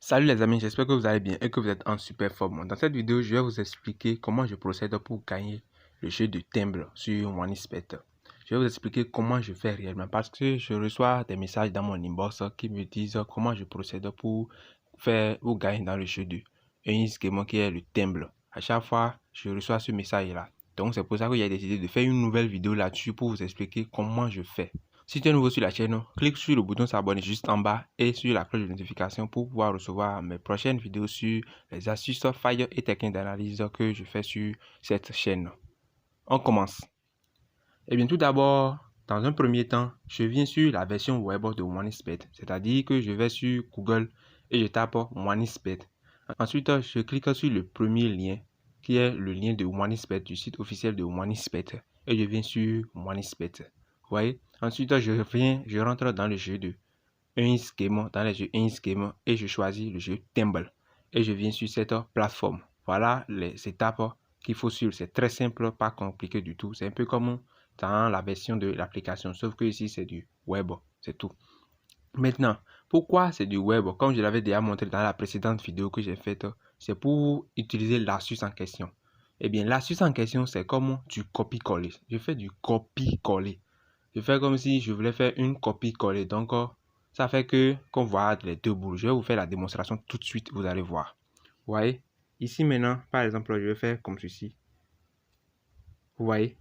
Salut les amis, j'espère que vous allez bien et que vous êtes en super forme. Dans cette vidéo, je vais vous expliquer comment je procède pour gagner le jeu de timbre sur OneXBet. Je vais vous expliquer comment je fais réellement parce que je reçois des messages dans mon inbox qui me disent comment je procède pour gagner dans le jeu de OneXBet qui est le timbre. À chaque fois, je reçois ce message-là. Donc c'est pour ça que j'ai décidé de faire une nouvelle vidéo là-dessus pour vous expliquer comment je fais. Si tu es nouveau sur la chaîne, clique sur le bouton s'abonner juste en bas et sur la cloche de notification pour pouvoir recevoir mes prochaines vidéos sur les astuces, failles et techniques d'analyse que je fais sur cette chaîne. On commence. Et bien tout d'abord, dans un premier temps, je viens sur la version web de OneXBet, c'est-à-dire que je vais sur Google et je tape OneXBet. Ensuite, je clique sur le premier lien qui est le lien de OneXBet, du site officiel de OneXBet, et je viens sur OneXBet. Vous voyez? Ensuite, je rentre dans le jeu de OneXBet, dans les jeux OneXBet, et je choisis le jeu Timble. Et je viens sur cette plateforme. Voilà les étapes qu'il faut suivre. C'est très simple, pas compliqué du tout. C'est un peu comme dans la version de l'application, sauf que ici c'est du web, c'est tout. Maintenant, pourquoi c'est du web? Comme je l'avais déjà montré dans la précédente vidéo que j'ai faite, c'est pour utiliser l'astuce en question. Eh bien, l'astuce en question, c'est comme du copie-coller. Je fais du copie-coller. Je fais comme si je voulais faire une copie-coller. Donc, ça fait que, qu'on voit les deux boules. Je vais vous faire la démonstration tout de suite, vous allez voir. Vous voyez? Ici maintenant, par exemple, je vais faire comme ceci. Vous voyez?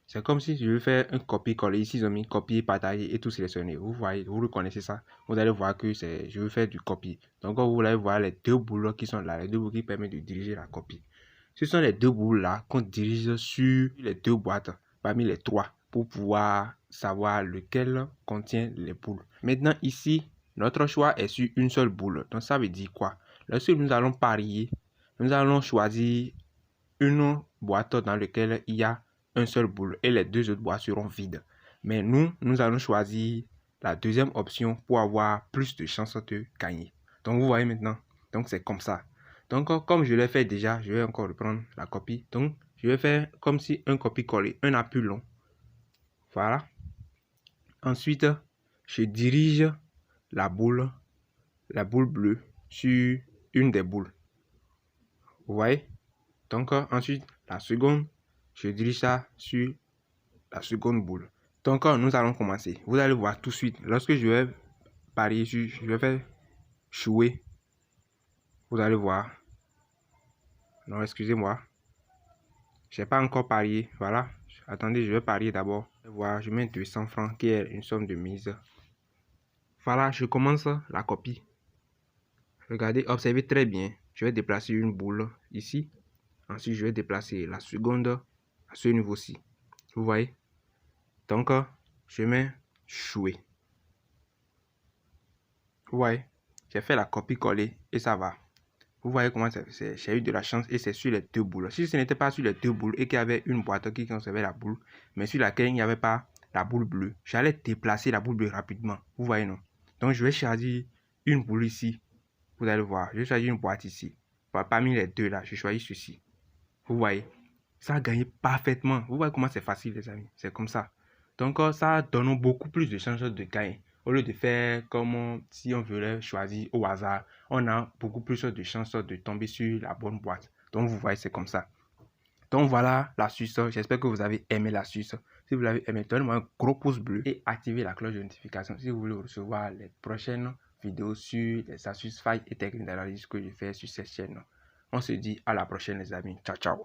C'est comme si je veux faire un copier-coller. Ici, ils ont mis copier, partager et tout sélectionner. Vous voyez, vous reconnaissez ça. Vous allez voir que je veux faire du copier. Donc, vous allez voir les deux boules qui sont là. Les deux boules qui permettent de diriger la copie. Ce sont les deux boules là qu'on dirige sur les deux boîtes parmi les trois pour pouvoir savoir lequel contient les boules. Maintenant, ici, notre choix est sur une seule boule. Donc, ça veut dire quoi? Lorsque nous allons parier, nous allons choisir une boîte dans laquelle il y a un seul boule et les deux autres boîtes seront vides. Mais nous allons choisir la deuxième option pour avoir plus de chances de gagner. Donc, vous voyez maintenant. Donc, c'est comme ça. Donc, comme je l'ai fait déjà, je vais encore reprendre la copie. Donc, je vais faire comme si un copier-coller, un appui long. Voilà. Ensuite, je dirige la boule bleue sur une des boules. Vous voyez? Donc, ensuite, la seconde, je dirige ça sur la seconde boule. Donc, nous allons commencer. Vous allez voir tout de suite. Lorsque je vais parier, je vais faire jouer. Vous allez voir. Non, excusez-moi. Je n'ai pas encore parié. Voilà. Attendez, je vais parier d'abord. Voilà, je mets 200 francs qui est une somme de mise. Voilà, je commence la copie. Regardez, observez très bien. Je vais déplacer une boule ici. Ensuite, je vais déplacer la seconde à ce niveau-ci. Vous voyez? Donc, je mets jouer. Vous voyez? J'ai fait la copie-coller et ça va. Vous voyez comment j'ai eu de la chance et c'est sur les deux boules. Si ce n'était pas sur les deux boules et qu'il y avait une boîte qui conservait la boule, mais sur laquelle il n'y avait pas la boule bleue, j'allais déplacer la boule bleue rapidement. Vous voyez, non? Donc, je vais choisir une boule ici. Vous allez voir, je vais choisir une boîte ici. Parmi les deux là, je choisis ceci. Vous voyez? Ça a gagné parfaitement. Vous voyez comment c'est facile, les amis. C'est comme ça. Donc, ça donne beaucoup plus de chances de gagner. Au lieu de faire comme si on voulait choisir au hasard, on a beaucoup plus de chances de tomber sur la bonne boîte. Donc, vous voyez, c'est comme ça. Donc, voilà l'astuce. J'espère que vous avez aimé l'astuce. Si vous l'avez aimé, donnez-moi un gros pouce bleu et activez la cloche de notification si vous voulez recevoir les prochaines vidéos sur les astuces, failles et techniques d'analyse que je fais sur cette chaîne. On se dit à la prochaine, les amis. Ciao, ciao.